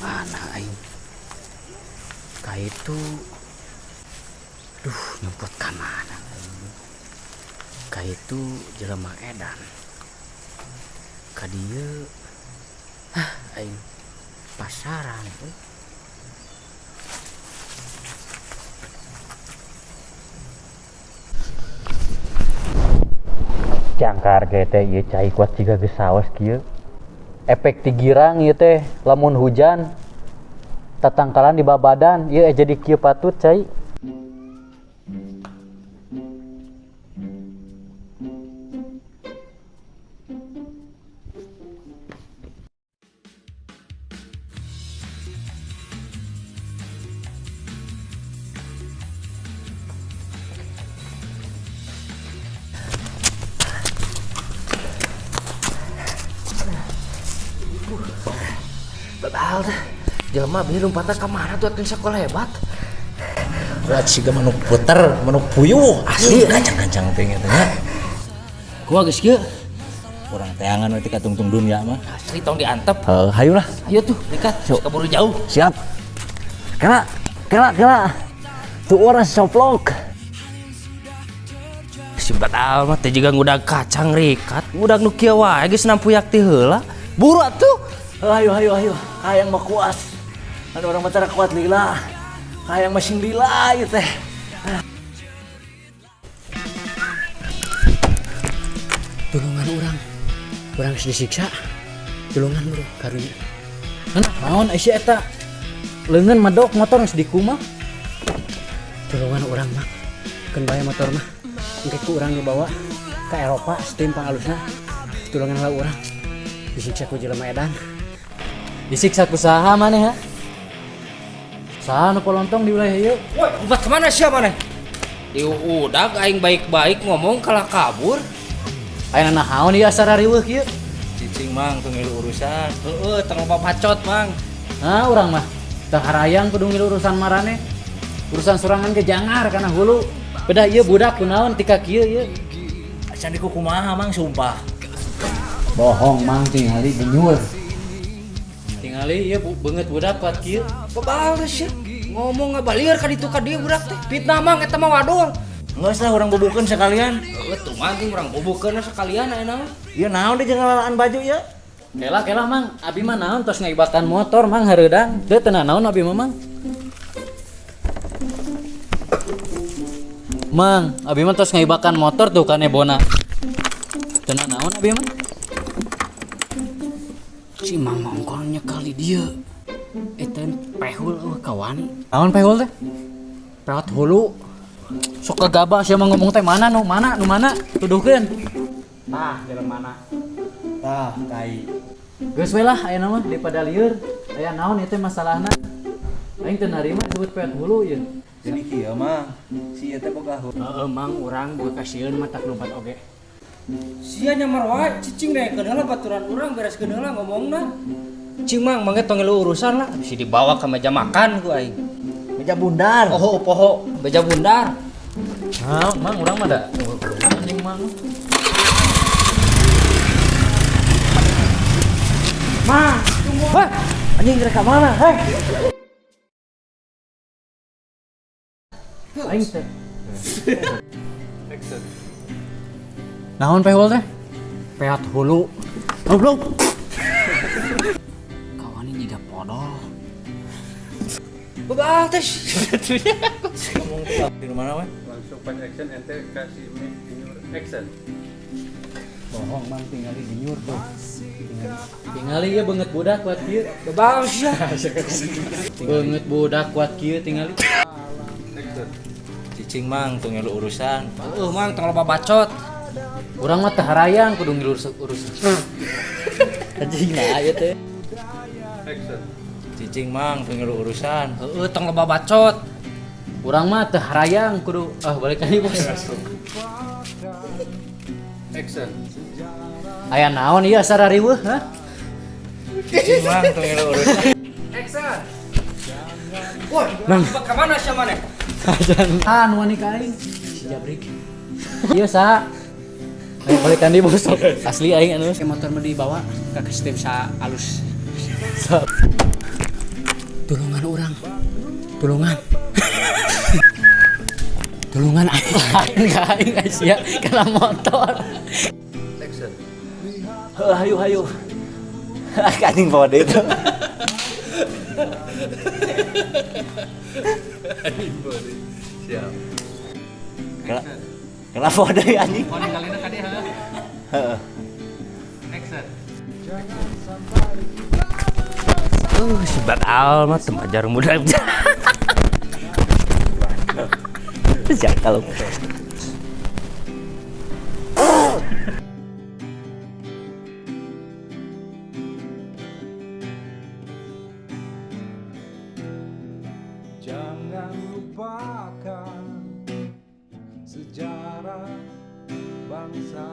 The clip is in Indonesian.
Mana aing? Ka itu nyebut ka mana? Ka itu jelema edan. Ka dieu aing pasaran tuh. Jangkar ge teh ieu cai kuat jiga geus saos kieu. Efek tigirang ieu teh lamun hujan tatangkalan di babadan ieu jadi kieu patut cai. Babal jelema bieu lompatna ka mana tuh atuh sakola hebat. Berat siga manuk puter, manuk puyuh asli kancang-kancang teh nya. Kumaha geus kieu? Urang teangan we tika tungtung dunia mah. Asli tong diantep. Hayu lah. Ayo tuh, dekat. Kaburu jauh. Siap. Kela. Tuh orang soplok. Si badal mah teh juga ngudag kacang rikat. Ngudag nu kieu wae geus nampuyak ti heula. Buru atuh. Hayu. Hayang mah kuat. Ada orang mah kuat lila. Hayang masing lila ieu teh. Tulungan urang geus disiksa. Tulungan bro karunya. Naon isi eta? Leungeun madok motor geus dikumah. Tulungan urang mah. Keun bae motor mah. Engke ku urang dibawa ka Eropa steam pangalusna. Tulungan lah urang. Disiksa ku jelema edan. Disiksa ku saha maneh ha? Saha nu polontong di wilayah ieu? Woi, umpat kemana sih maneh? Diudag aing baik-baik ngomong kalah kabur. Aya naon ieu asara riweuh kieu? Cicing mang teu ngilu urusan. Heueuh, teu loba bacot mang. Hah, urang mah teu harayang kudu ngilu urusan marane. Urusan sorangan ge jangar kana hulu. Bedah ieu budak kunaon tika kieu ieu? Acan di kumaha mang sumpah. Bohong mang tingali genyur. Tingali ieu beungeut budak kuat kieu. Babal sih. Ngomong ngabalieur ka ditu ka dieu budak teh. Fitnah mang eta mah wadol. Geus lah urang bubukeun sekalian. Tuh mah ting urang bobokeun sekalian ayeuna mah. Ieu naon di jenglalaan baju ieu? Kela mang, abi mah naon tos ngaibakan motor mang hareudang. Teu naon abi mah mang. Mang, abi mah tos ngaibakan motor tuh kan ebona. Teu naon abi mah. Si Mang mongkolnya kali dia. Eta pehul kawan. Naon pehul teh? Perawat hulu. Sok kagaba sia mah ngomong teh mana? Tuduhkeun. Tah, jalan mana? Tah, kai. Geus we lah aya mah daripada lieur. Aya naon ieu teh masalahna? Aing teu narima disebut peot hulu ieu. Jadi kieu mah si eta boga hulu. Heeh, Mang urang boga kasieun mah tak lompat oge. Sia nyamar wae cicing deh keuneulah baturan urang bereskeun heula ngomongna. Cing mang mangga tong ngilu urusan lah. Bisa dibawa ke meja makan ku aing. Meja bundar. Poho, meja bundar. Nah, mang urang mah da. Anjing mang. Mang, tunggu. Heh, anjing rek ka mana? Heh. Aing teh. Naon pehul teh? Peot hulu. Goblok. Kawan ini juga podol. Babal teh. Ngomong tuh di mana we? Langsung pan action ente kasih minur action. Bohong mang tinggali dinyur tuh. Tingali ieu beungeut budak kuat kieu. Babal sia. Beungeut budak kuat kieu tingali. Action. Cicing mang teu ngilu urusan. Heueuh mang tong loba bacot. Urang mah teh harayang kudu ngilu urusan. Anjing nah ieu teh. Action. Cicing mang teu ngilu urusan. Heueuh tong loba bacot. Urang mah teh harayang kudu balik deui bos. Action. Aya naon ieu asara riweuh ha? Cicing mang teu ngilu urusan. Action. Woi, ka mana sia maneh? Ajan nu wani ka aing si Jabrik. Ieu sa. Ayo balikan deui bos. Asli aing anu Motor mah dibawa ka sistem sa alus. Sok. Tulungan orang. Tulungan. Tulungan aing Asia kena motor. Action. Hayu. Kaning bawa deh itu. Siap. Kenapa ada anjing? Mau ninggalin tadi ha? Heeh. Action. Sebat almat temajar muda. Jangan kalau Jangan lupakan sejarah bangsa.